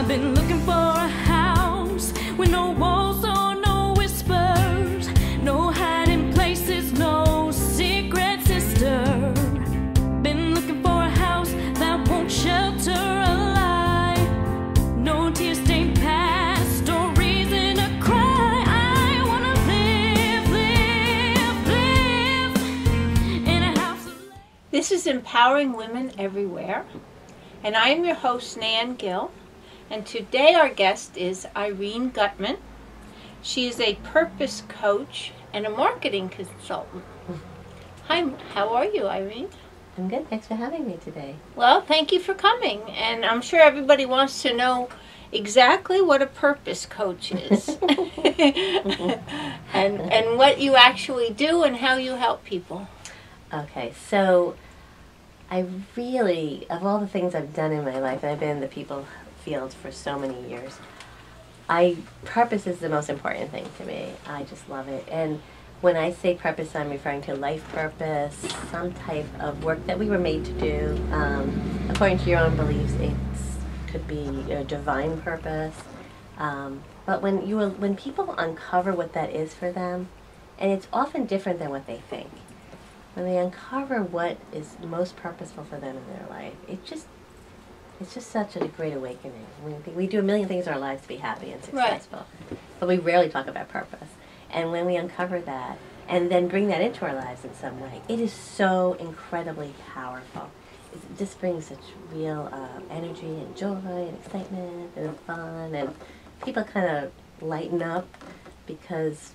I've been looking for a house with no walls or no whispers, no hiding places, no secret sister. Been looking for a house that won't shelter a lie, no tear-stained past or reason to cry. I wanna live in a house of light. This is Empowering Women Everywhere, and I am your host, Nan Gill, and today our guest is Irene Gutmann. She is a purpose coach and a marketing consultant. Hi, how are you, Irene? I'm good. Thanks for having me today. Well, thank you for coming, and I'm sure everybody wants to know exactly what a purpose coach is and what you actually do and how you help people. Okay, so I really, of all the things I've done in my life, and I've been in the people field for so many years, purpose is the most important thing to me. I just love it. And when I say purpose, I'm referring to life purpose, some type of work that we were made to do. According to your own beliefs, it could be a divine purpose. But when people uncover what that is for them, and it's often different than what they think. When they uncover what is most purposeful for them in their life, it's just such a great awakening. We do a million things in our lives to be happy and successful, right, but we rarely talk about purpose. And when we uncover that and then bring that into our lives in some way, it is so incredibly powerful. It just brings such real energy and joy and excitement and fun, and people kind of lighten up because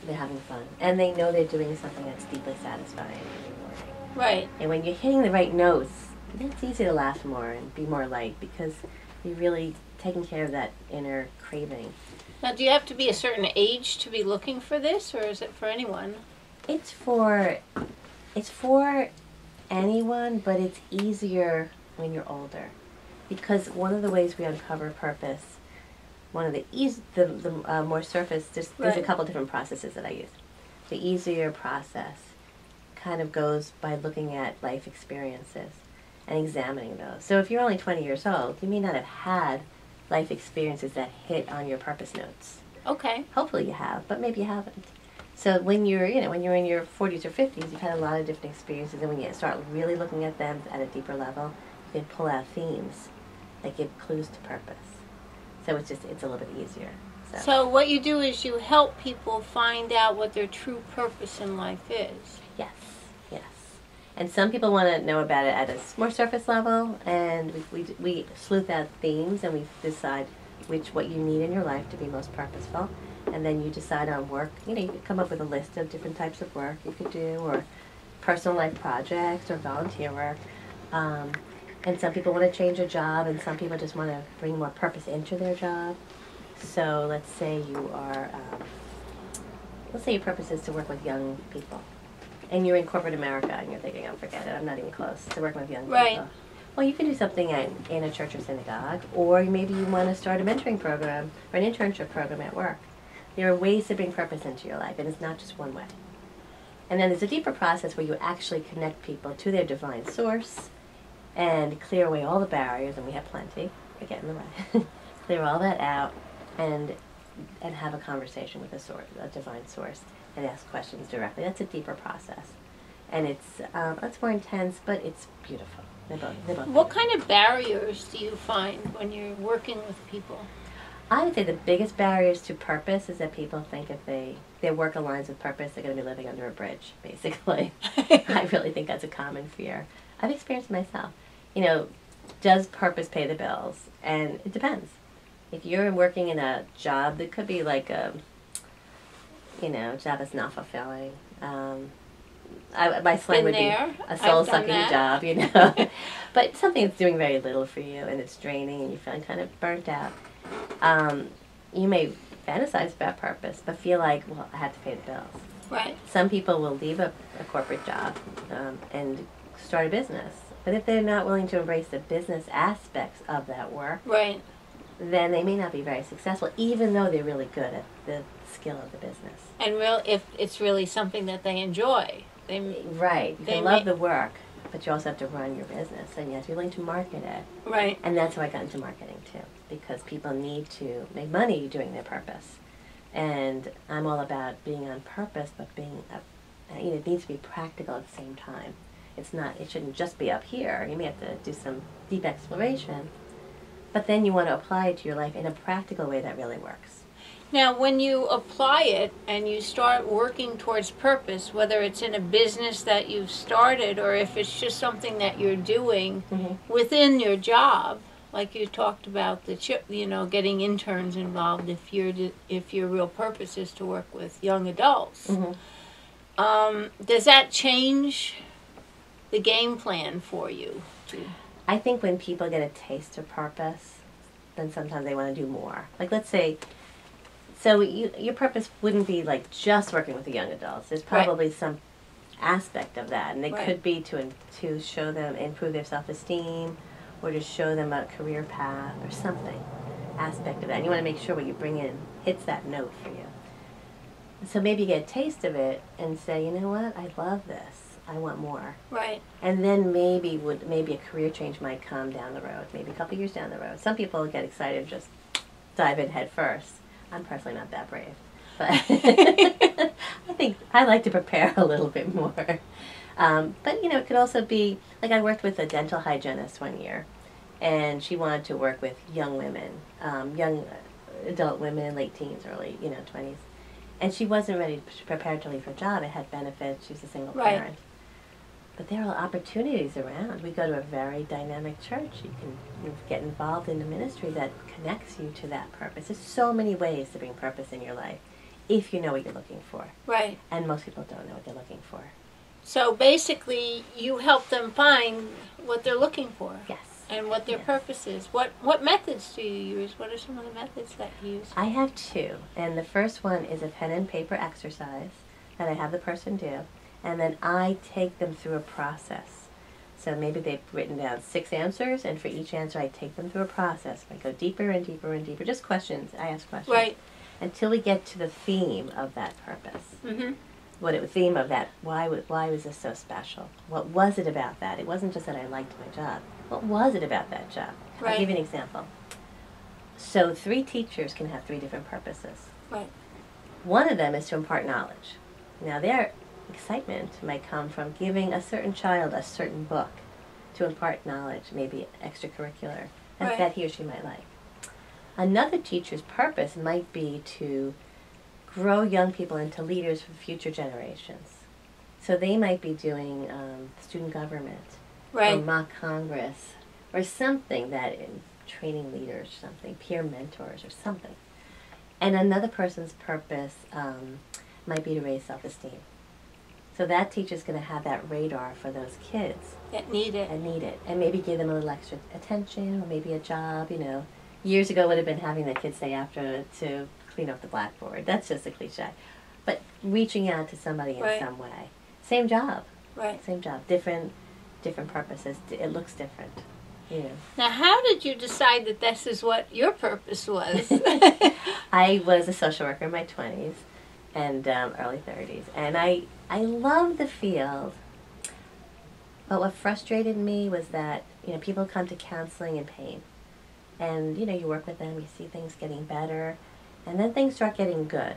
they're having fun, and they know they're doing something that's deeply satisfying and rewarding. Right. And when you're hitting the right notes, it's easy to laugh more and be more light because you're really taking care of that inner craving. Now, do you have to be a certain age to be looking for this, or is it for anyone? It's for anyone, but it's easier when you're older, because one of the ways we uncover purpose, one of the more surface, there's a couple different processes that I use. The easier process kind of goes by looking at life experiences and examining those. So if you're only 20 years old, you may not have had life experiences that hit on your purpose notes. Okay. Hopefully you have, but maybe you haven't. So when you're in your 40s or 50s, you've had a lot of different experiences, and when you start really looking at them at a deeper level, you can pull out themes that give clues to purpose. So it's a little bit easier. So what you do is you help people find out what their true purpose in life is. Yes, yes. And some people want to know about it at a more surface level, and we sleuth out themes, and we decide what you need in your life to be most purposeful. And then you decide on work. You could come up with a list of different types of work you could do, or personal life projects, or volunteer work. And some people want to change a job, and some people just want to bring more purpose into their job. So let's say your purpose is to work with young people, and you're in corporate America, and you're thinking, oh, forget it, I'm not even close to working with young people. Well, you can do something in a church or synagogue, or maybe you want to start a mentoring program or an internship program at work. There are ways to bring purpose into your life, and it's not just one way. And then there's a deeper process where you actually connect people to their divine source and clear away all the barriers, and we have plenty that get in the way. Clear all that out and have a conversation with a divine source, and ask questions directly. That's a deeper process, and it's more intense, but it's beautiful. They're both What kind of barriers do you find when you're working with people? I would say the biggest barriers to purpose is that people think if their work aligns with purpose, they're going to be living under a bridge, basically. I really think that's a common fear. I've experienced it myself. Does purpose pay the bills? And it depends. If you're working in a job that could be like a job that's not fulfilling. My slang would be a soul-sucking job, but something that's doing very little for you, and it's draining, and you're feeling kind of burnt out. You may fantasize about purpose, but feel like, well, I have to pay the bills. Right. Some people will leave a corporate job and start a business, but if they're not willing to embrace the business aspects of that work, right, then they may not be very successful, even though they're really good at the skill of the business. And if it's really something that they enjoy. Right. They love the work, but you also have to run your business, and you have to be willing to market it. Right. And that's how I got into marketing too, because people need to make money doing their purpose. And I'm all about being on purpose, but being, it needs to be practical at the same time. It shouldn't just be up here. You may have to do some deep exploration, but then you want to apply it to your life in a practical way that really works. Now, when you apply it and you start working towards purpose, whether it's in a business that you've started or if it's just something that you're doing within your job, like you talked about getting interns involved if your real purpose is to work with young adults, does that change the game plan for you? I think when people get a taste of purpose, then sometimes they want to do more. Like, let's say, so your purpose wouldn't be like just working with the young adults. There's probably some aspect of that, and it could be to show them, improve their self-esteem, or to show them a career path or something aspect of that. And you want to make sure what you bring in hits that note for you. So maybe you get a taste of it and say, you know what, I love this. I want more. Right. And then maybe a career change might come down the road, maybe a couple years down the road. Some people get excited and just dive in head first. I'm personally not that brave. But I think I like to prepare a little bit more. But, it could also be, like I worked with a dental hygienist one year, and she wanted to work with young women, young adult women in late teens, early, 20s. And she wasn't prepared to leave her job. It had benefits. She was a single parent. But there are opportunities around. We go to a very dynamic church. You can get involved in a ministry that connects you to that purpose. There's so many ways to bring purpose in your life if you know what you're looking for. Right. And most people don't know what they're looking for. So basically, you help them find what they're looking for. Yes. And what their purpose is. What methods do you use? What are some of the methods that you use? I have two. And the first one is a pen and paper exercise that I have the person do. And then I take them through a process. So maybe they've written down 6 answers, and for each answer I take them through a process. I go deeper and deeper and deeper. Just questions. I ask questions. Right. Until we get to the theme of that purpose. Mm-hmm. The theme of that, why was this so special? What was it about that? It wasn't just that I liked my job. What was it about that job? Right. I'll give you an example. So 3 teachers can have 3 different purposes. Right. One of them is to impart knowledge. Now their excitement might come from giving a certain child a certain book to impart knowledge, maybe extracurricular, that he or she might like. Another teacher's purpose might be to grow young people into leaders for future generations. So they might be doing student government, or mock Congress, or something that training leaders, something, peer mentors or something. And another person's purpose might be to raise self-esteem. So that teacher's going to have that radar for those kids. That need it. And maybe give them a little extra attention, or maybe a job, Years ago would have been having the kids stay after to clean up the blackboard. That's just a cliche. But reaching out to somebody in some way. Same job. Right. Same job. Different purposes. It looks different. Now, how did you decide that this is what your purpose was? I was a social worker in my 20s and early 30s. And I loved the field. But what frustrated me was that, people come to counseling in pain. And, you work with them, you see things getting better. And then things start getting good.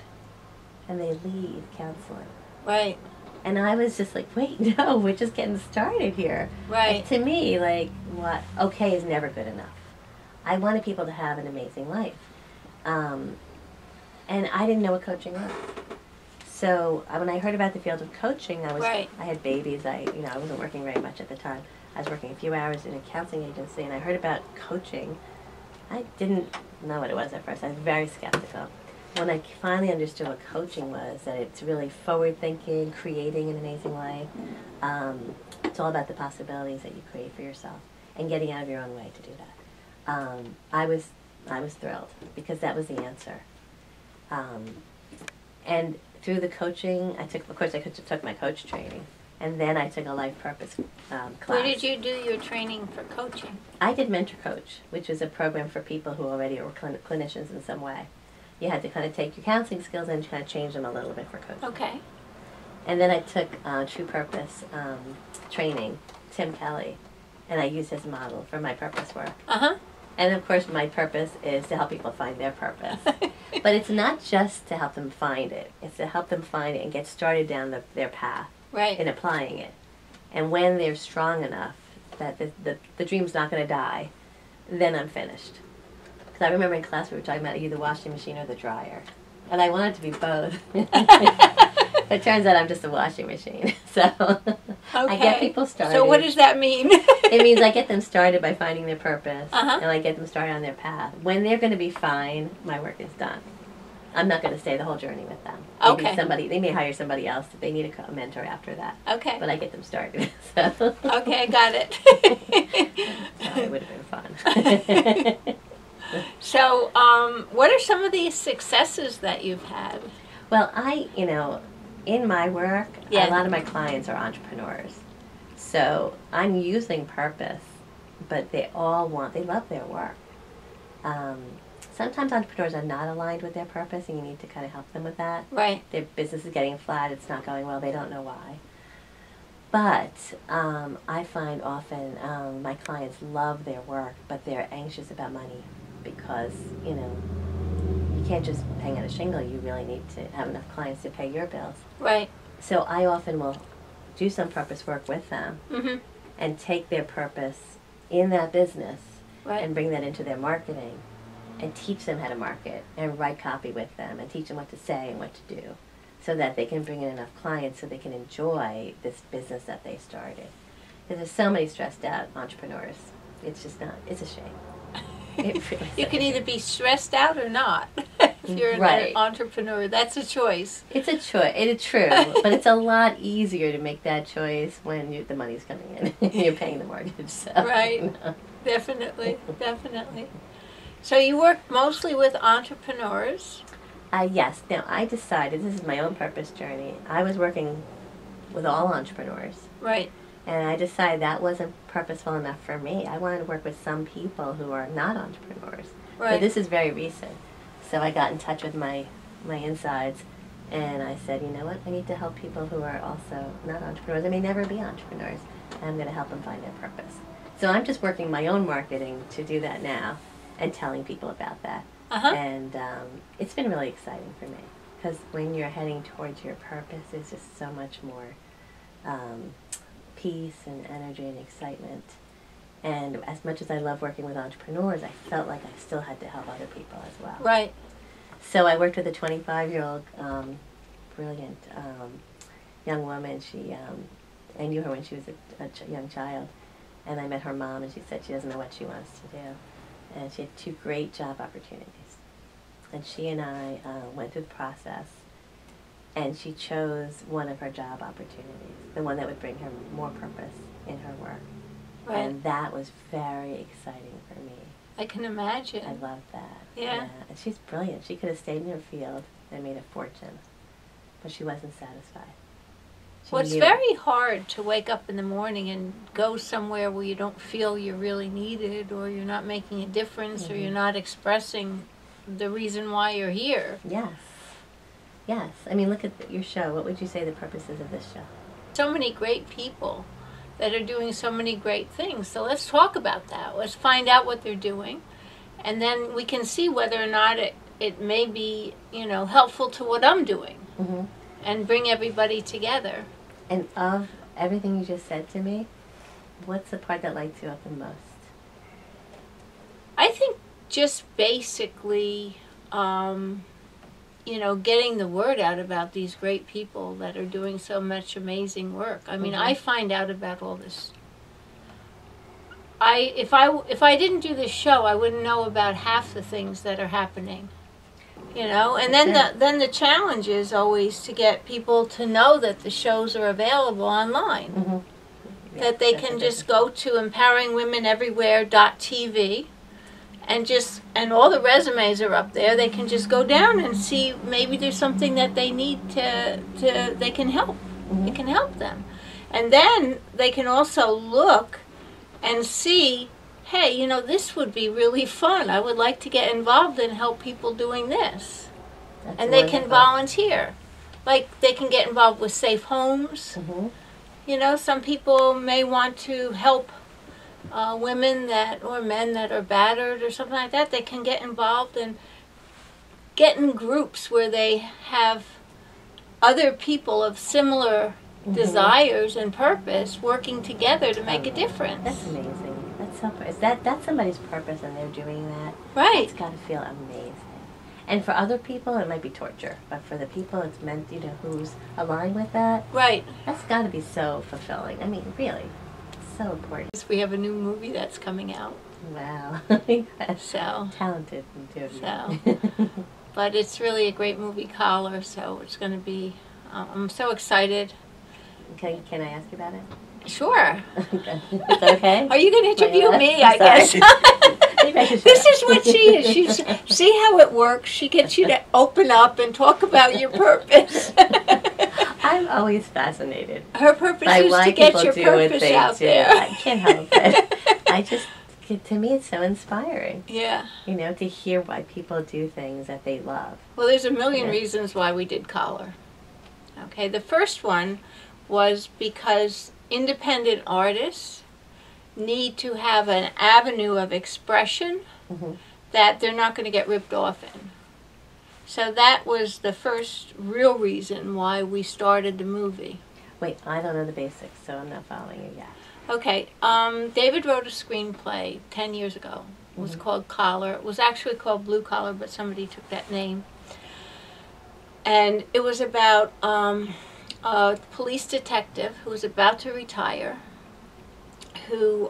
And they leave counseling. Right. And I was just like, wait, no, we're just getting started here. Right. Like, to me, okay is never good enough. I wanted people to have an amazing life. And I didn't know what coaching was. So when I heard about the field of coaching, I had babies. I wasn't working very much at the time. I was working a few hours in a counseling agency, and I heard about coaching. I didn't know what it was at first. I was very skeptical. When I finally understood what coaching was, that it's really forward-thinking, creating an amazing life. It's all about the possibilities that you create for yourself and getting out of your own way to do that. I was thrilled because that was the answer. And through the coaching, I took my coach training, and then I took a life purpose class. Where did you do your training for coaching? I did Mentor Coach, which was a program for people who already were clinicians in some way. You had to kind of take your counseling skills and kind of change them a little bit for coaching. Okay. And then I took True Purpose training, Tim Kelly, and I use his model for my purpose work. Uh-huh. And of course, my purpose is to help people find their purpose. But it's not just to help them find it. It's to help them find it and get started down their path Right. in applying it. And when they're strong enough that the dream's not going to die, then I'm finished. Because I remember in class we were talking about either the washing machine or the dryer. And I wanted to be both. But it turns out I'm just a washing machine. So I get people started. So what does that mean? It means I get them started by finding their purpose, Uh-huh. and I get them started on their path. When they're going to be fine, my work is done. I'm not going to stay the whole journey with them. Maybe Okay. they may hire somebody else if they need a mentor after that. Okay. But I get them started. So. Okay, got it. So it would have been fun. So, what are some of the successes that you've had? Well, in my work, Yeah. a lot of my clients are entrepreneurs. So I'm using purpose, but they love their work. Sometimes entrepreneurs are not aligned with their purpose, and you need to kind of help them with that. Right. Their business is getting flat, it's not going well, they don't know why. But I find often my clients love their work, but they're anxious about money because, you can't just hang out a shingle. You really need to have enough clients to pay your bills. Right. So I often will do some purpose work with them Mm-hmm. and take their purpose in that business Right. and bring that into their marketing and teach them how to market and write copy with them and teach them what to say and what to do so that they can bring in enough clients so they can enjoy this business that they started. Because there's so many stressed out entrepreneurs. It's just not, it's a shame. It really You is. can either be stressed out or not. If you're an Right. entrepreneur, that's a choice. It's a choice. It is true, but it's a lot easier to make that choice when the money's coming in and you're paying the mortgage. So, Right. Definitely, definitely. So you work mostly with entrepreneurs. Yes. Now I decided this is my own purpose journey. I was working with all entrepreneurs, Right. and I decided that wasn't purposeful enough for me. I wanted to work with some people who are not entrepreneurs. Right. But this is very recent. So I got in touch with my insides, and I said, you know what? I need to help people who are also not entrepreneurs. They may never be entrepreneurs, and I'm going to help them find their purpose. So I'm just working my own marketing to do that now and telling people about that. Uh-huh. And it's been really exciting for me because when you're heading towards your purpose, there's just so much more peace and energy and excitement. And as much as I love working with entrepreneurs, I felt like I still had to help other people as well. Right. So I worked with a 25-year-old brilliant young woman. I knew her when she was a young child, and I met her mom, and she said she doesn't know what she wants to do. And she had 2 great job opportunities. And she and I went through the process, and she chose one of her job opportunities, the one that would bring her more purpose in her work. Right. And that was very exciting for me. I can imagine. I loved that. Yeah. And she's brilliant. She could have stayed in her field and made a fortune, but she wasn't satisfied. Well, it's knew- very hard to wake up in the morning and go somewhere where you don't feel you're really needed, or you're not making a difference, or you're not expressing the reason why you're here. Yes. Yes. I mean, look at your show. What would you say the purpose is of this show? So many great people that are doing so many great things. So let's talk about that. Let's find out what they're doing, and then we can see whether or not it may be, helpful to what I'm doing, Mm-hmm. and bring everybody together. And of everything you just said to me, what's the part that lights you up the most? I think just basically, getting the word out about these great people that are doing so much amazing work. I mean, I find out about all this. If I didn't do this show, I wouldn't know about half the things that are happening. And then the challenge is always to get people to know that the shows are available online. Mm-hmm. That they can just go to empoweringwomeneverywhere.tv and all the resumes are up there. They can just go down and see maybe there's something that they need they can help. Mm-hmm. It can help them. And then they can also look and see, hey, this would be really fun. I would like to get involved and help people doing this. That's And they can wonderful. volunteer. Like they can get involved with safe homes. Mm-hmm. you know, some people may want to help women that or men that are battered or something like that. They can get involved and get in groups where they have other people of similar desires and purpose working together to make a difference. That's amazing. That's so. Is that's somebody's purpose and they're doing that? Right. It's got to feel amazing. And for other people, it might be torture. But for the people it's meant, you know, who's aligned with that, Right. that's got to be so fulfilling. I mean, really, it's so important. We have a new movie that's coming out. Wow. So. Talented and doing So. But it's really a great movie, Collar. So it's going to be. I'm so excited. Can I ask you about it? Sure. It's okay? Are you going to interview me? I'm I sorry. guess. Maybe I should This shut is what she is. She's, see how it works? She gets you to open up and talk about your purpose. I'm always fascinated. Her purpose by is why to get people your do what purpose they out do. there. I can't help it. I just, to me, it's so inspiring. Yeah. You know, to hear why people do things that they love. Well, there's a million Yeah. reasons why we did Collar. Okay, the first one was because independent artists need to have an avenue of expression that they're not going to get ripped off in. So that was the first real reason why we started the movie. Wait, I don't know the basics, so I'm not following you yet. Okay, David wrote a screenplay 10 years ago. It was called Collar. It was actually called Blue Collar, but somebody took that name. And it was about a police detective who was about to retire, who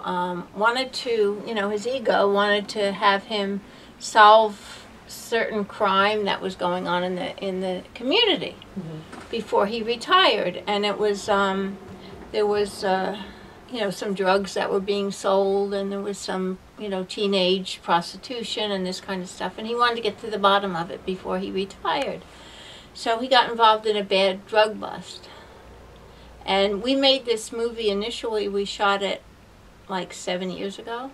wanted to, you know, his ego wanted to have him solve certain crime that was going on in the community before he retired. And it was, there was, you know, some drugs that were being sold, and there was some, you know, teenage prostitution and this kind of stuff. And he wanted to get to the bottom of it before he retired. So he got involved in a bad drug bust. And we made this movie initially, we shot it like 7 years ago.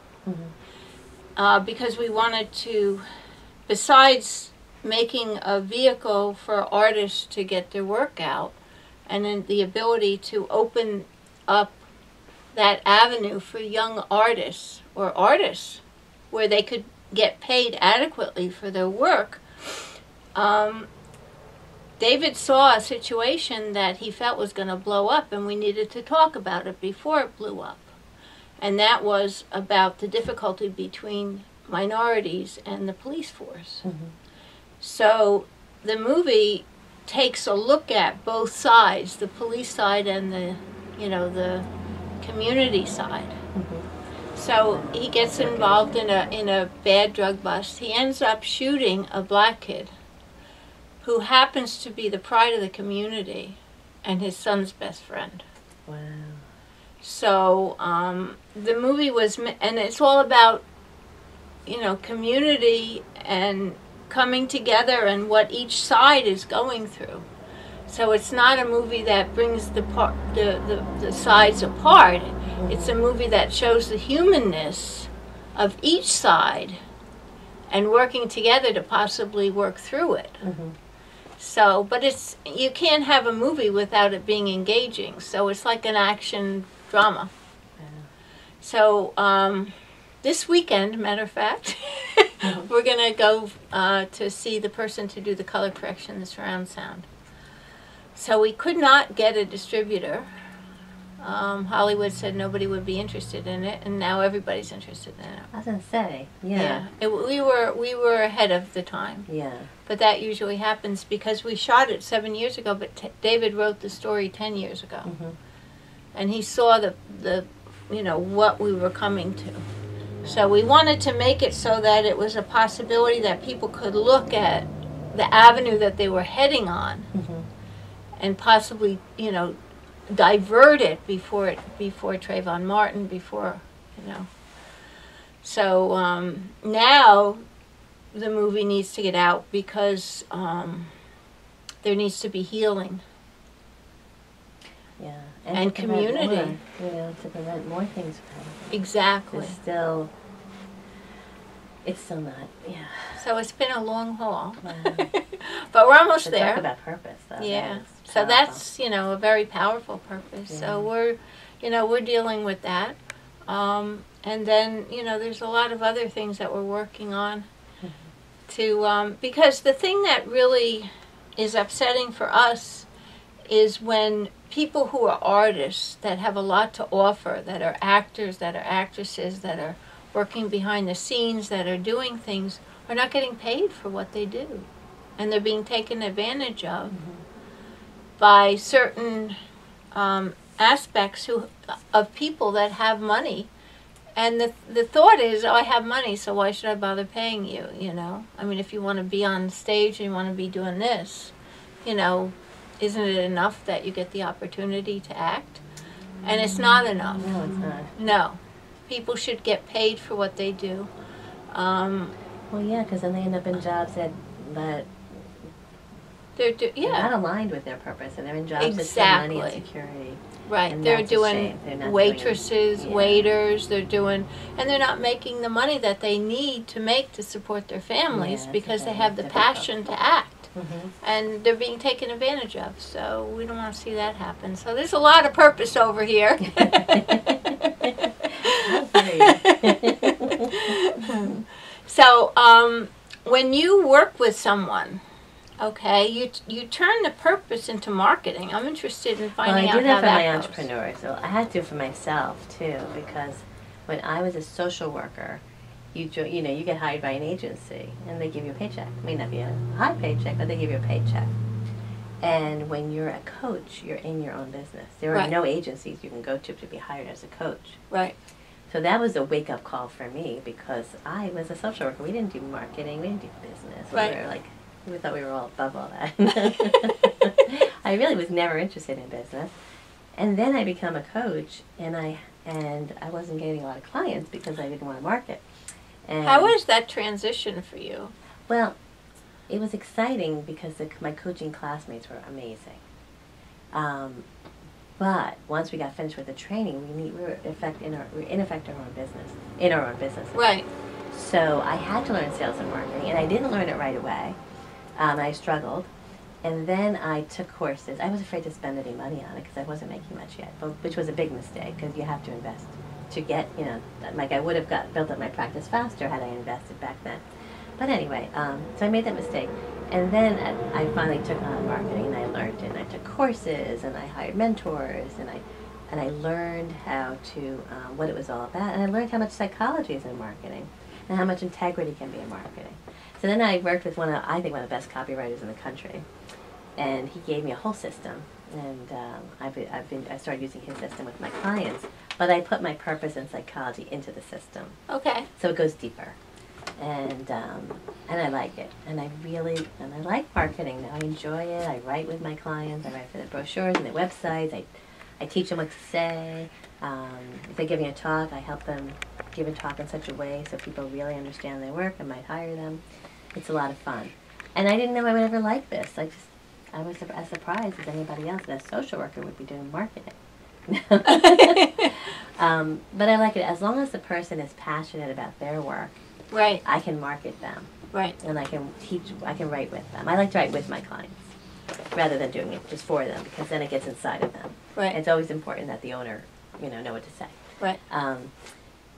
Because we wanted to, besides making a vehicle for artists to get their work out, and then the ability to open up that avenue for young artists or artists where they could get paid adequately for their work, David saw a situation that he felt was going to blow up, and we needed to talk about it before it blew up. And that was about the difficulty between minorities and the police force. So the movie takes a look at both sides, the police side and the, you know, the community side. So he gets involved in a bad drug bust. He ends up shooting a black kid who happens to be the pride of the community and his son's best friend. Wow. So the movie was, and it's all about, you know, community and coming together and what each side is going through. So it's not a movie that brings the sides apart. It's a movie that shows the humanness of each side and working together to possibly work through it. So, but it's, you can't have a movie without it being engaging. So it's like an action drama. So this weekend, matter of fact, we're going to go to see the person to do the color correction, the surround sound. So we could not get a distributor. Hollywood said nobody would be interested in it, and now everybody's interested in it. I was gonna say, yeah. We were ahead of the time. Yeah. But that usually happens because we shot it 7 years ago, but David wrote the story 10 years ago. And he saw the you know, what we were coming to. So we wanted to make it so that it was a possibility that people could look at the avenue that they were heading on and possibly, you know, divert it before Trayvon Martin, before, you know. So now the movie needs to get out because there needs to be healing. Yeah. And to prevent community. more, you know, to prevent more things from happening. Exactly. It's still not, yeah. So it's been a long haul. Wow. But we're almost To there. talk about purpose, though. Yeah. So that's, you know, a very powerful purpose. Yeah. So we're, you know, we're dealing with that. And then, you know, there's a lot of other things that we're working on to, because the thing that really is upsetting for us is when people who are artists that have a lot to offer, that are actors, that are actresses, that are working behind the scenes, that are doing things, are not getting paid for what they do. And they're being taken advantage of by certain aspects of people that have money. And the thought is, oh, I have money, so why should I bother paying you, you know? I mean, if you want to be on stage and you want to be doing this, you know, isn't it enough that you get the opportunity to act? And it's not enough. No, it's not. No. People should get paid for what they do. Well, yeah, because then they end up in jobs that they're not aligned with their purpose, and they're in jobs that save money and security. Right, and they're doing waitresses, waiters, they're doing, and they're not making the money that they need to make to support their families because they have the passion to act. And they're being taken advantage of, so we don't want to see that happen. So there's a lot of purpose over here. So when you work with someone, okay, you turn the purpose into marketing. I'm interested in finding out how that goes. Well, I do that for my entrepreneurs, so I had to do it for myself too, because when I was a social worker, you know, you get hired by an agency and they give you a paycheck. It may not be a high paycheck, but they give you a paycheck. And when you're a coach, you're in your own business. There are no agencies you can go to be hired as a coach. Right. So that was a wake-up call for me, because I was a social worker. We didn't do marketing. We didn't do business. Right. We were like, we thought we were all above all that. I really was never interested in business. And then I became a coach, and I wasn't getting a lot of clients because I didn't want to market. And how was that transition for you? Well, it was exciting because my coaching classmates were amazing. But once we got finished with the training, we were in effect our own business. Right. So I had to learn sales and marketing, and I didn't learn it right away. I struggled, and then I took courses. I was afraid to spend any money on it because I wasn't making much yet, which was a big mistake because you have to invest to get, you know, like I would have built up my practice faster had I invested back then. But anyway, so I made that mistake. And then I finally took on marketing, and I learned it, and I took courses, and I hired mentors, and I learned how to, what it was all about, and I learned how much psychology is in marketing, and how much integrity can be in marketing. So then I worked with I think one of the best copywriters in the country, and he gave me a whole system, and I started using his system with my clients, but I put my purpose in psychology into the system. Okay. So it goes deeper. And I like it, and I like marketing now. I enjoy it. I write with my clients. I write for the brochures and the websites. I teach them what to say. If they give me a talk, I help them give a talk in such a way so people really understand their work. I might hire them. It's a lot of fun, and I didn't know I would ever like this. I was as surprised as anybody else that a social worker would be doing marketing. But I like it as long as the person is passionate about their work. Right. I can market them. Right. And I can write with them. I like to write with my clients rather than doing it just for them, because then it gets inside of them. Right. It's always important that the owner, you know what to say. Right.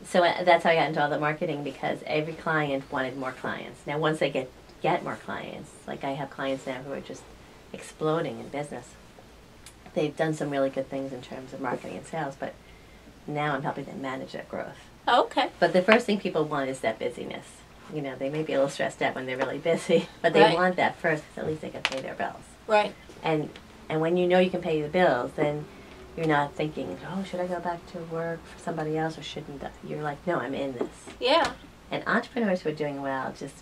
So that's how I got into all the marketing, because every client wanted more clients. Now once they get more clients, like I have clients now who are just exploding in business. They've done some really good things in terms of marketing and sales, but now I'm helping them manage that growth. Okay. But the first thing people want is that busyness. You know, they may be a little stressed out when they're really busy, but they want that first, because at least they can pay their bills. Right. And when you know you can pay the bills, then you're not thinking, oh, should I go back to work for somebody else, or shouldn't I? You're like, no, I'm in this. Yeah. And entrepreneurs who are doing well just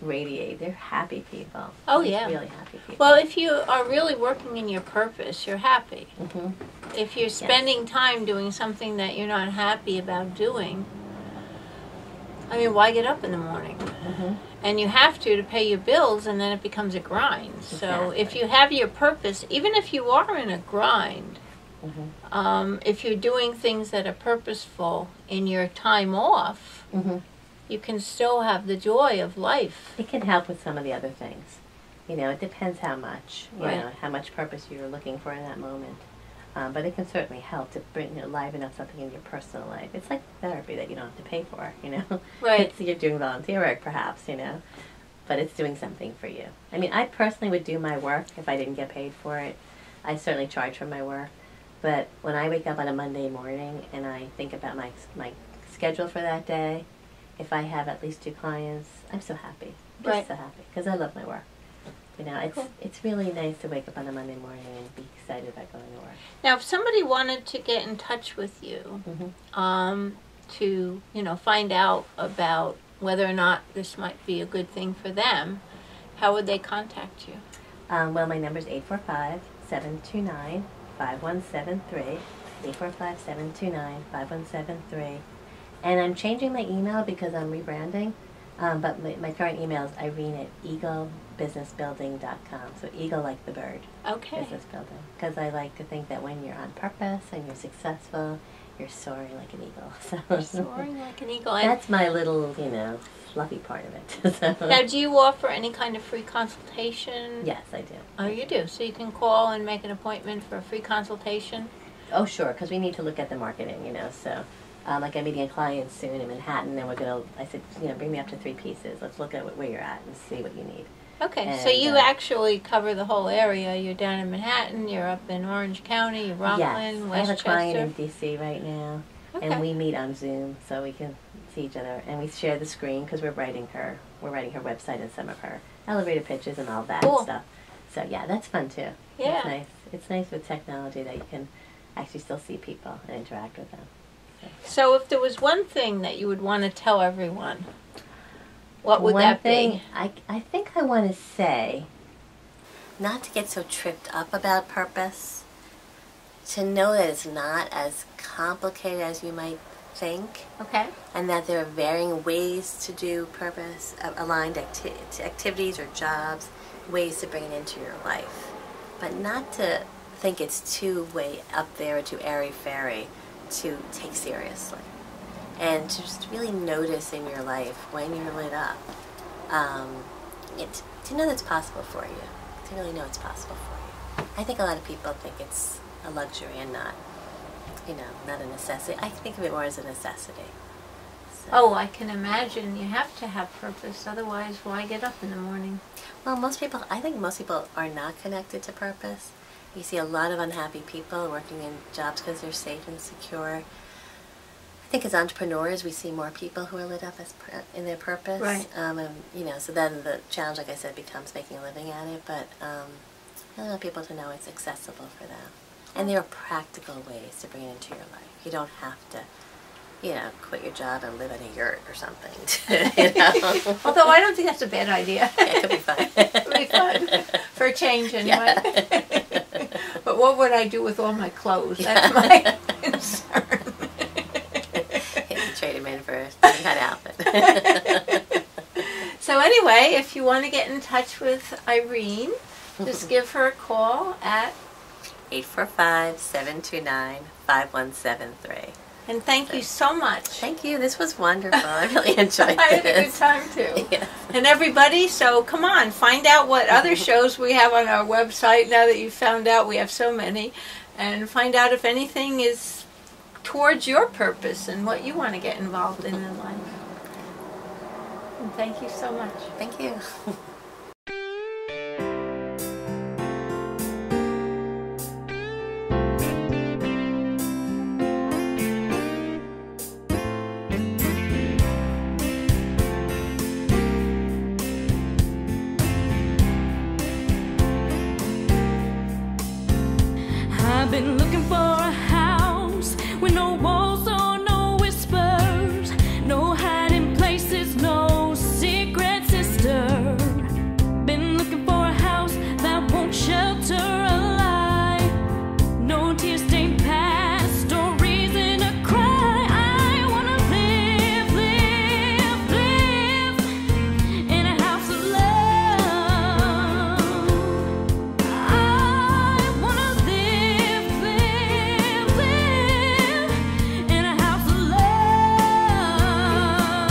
radiate. They're happy people. Oh, yeah. Really happy people. Well, if you are really working in your purpose, you're happy. Mm-hmm. If you're spending time doing something that you're not happy about doing, I mean, why get up in the morning? Mm-hmm. And you have to pay your bills, and then it becomes a grind. Exactly. So if you have your purpose, even if you are in a grind, if you're doing things that are purposeful in your time off, you can still have the joy of life. It can help with some of the other things. You know, it depends how much, you Right. know, how much purpose you're looking for in that moment. But it can certainly help to bring, liven up something in your personal life. It's like therapy that you don't have to pay for, you know. Right. You're doing volunteer work, perhaps, you know, but it's doing something for you. I mean, I personally would do my work if I didn't get paid for it. I certainly charge for my work. But when I wake up on a Monday morning and I think about my schedule for that day, if I have at least 2 clients, I'm so happy. Just Right. so happy because I love my work. You know, Cool. it's really nice to wake up on a Monday morning and be excited about going to work. Now, if somebody wanted to get in touch with you, to, you know, find out about whether or not this might be a good thing for them, how would they contact you? Well, my number is 845-729-5173. 845-729-5173. And I'm changing my email because I'm rebranding. But my current email is Irene@eaglebusinessbuilding.com. So eagle like the bird. Okay. Business building. Because I like to think that when you're on purpose and you're successful, you're soaring like an eagle. So Soaring like an eagle. And that's my little, you know, fluffy part of it. So, now, do you offer any kind of free consultation? yes, I do. Oh, you do. So you can call and make an appointment for a free consultation? Oh, sure, because we need to look at the marketing, you know, so like I'm meeting a client soon in Manhattan, and I said, you know, bring me up to 3 pieces. Let's look at where you're at and see what you need. Okay, so And, you actually cover the whole area. You're down in Manhattan, you're up in Orange County, you're Rockland, Yes, I have a client in Westchester. D.C. right now, Okay. and we meet on Zoom so we can see each other, and we share the screen because we're writing her website and some of her elevator pitches and all that Cool. stuff. So yeah, that's fun too. Yeah. It's nice. It's nice with technology that you can actually still see people and interact with them. So if there was one thing that you would want to tell everyone, what would One that thing be? I think I want to say, not to get so tripped up about purpose, to know that it's not as complicated as you might think, Okay. and that there are varying ways to do purpose, aligned activities or jobs, ways to bring it into your life. But not to think it's too way up there or too airy-fairy to take seriously. And to just really notice in your life when you're lit up, to know that's possible for you, to really know it's possible for you. I think a lot of people think it's a luxury and not, you know, not a necessity. I think of it more as a necessity. So, Oh, I can imagine you have to have purpose, otherwise why get up in the morning? well, I think most people are not connected to purpose. You see a lot of unhappy people working in jobs because they're safe and secure. I think as entrepreneurs, we see more people who are lit up in their purpose. Right. And, you know, so then the challenge, like I said, becomes making a living at it. But I want people to know it's accessible for them. And there are practical ways to bring it into your life. You don't have to, you know, quit your job and live in a yurt or something. You know? Although I don't think that's a bad idea. Yeah, it could be fun. It would be fun. For a change, anyway. But what would I do with all my clothes? That's my concern. Trade him in for a different kind of outfit. So anyway, if you want to get in touch with Irene, just give her a call at, 845-729-5173. and thank you so much. Thank you. This was wonderful. I really enjoyed I had a good this. time too. Yes. And everybody, so come on, find out what other shows we have on our website now that you've found out we have so many, and find out if anything is towards your purpose and what you want to get involved in life. And thank you so much. Thank you.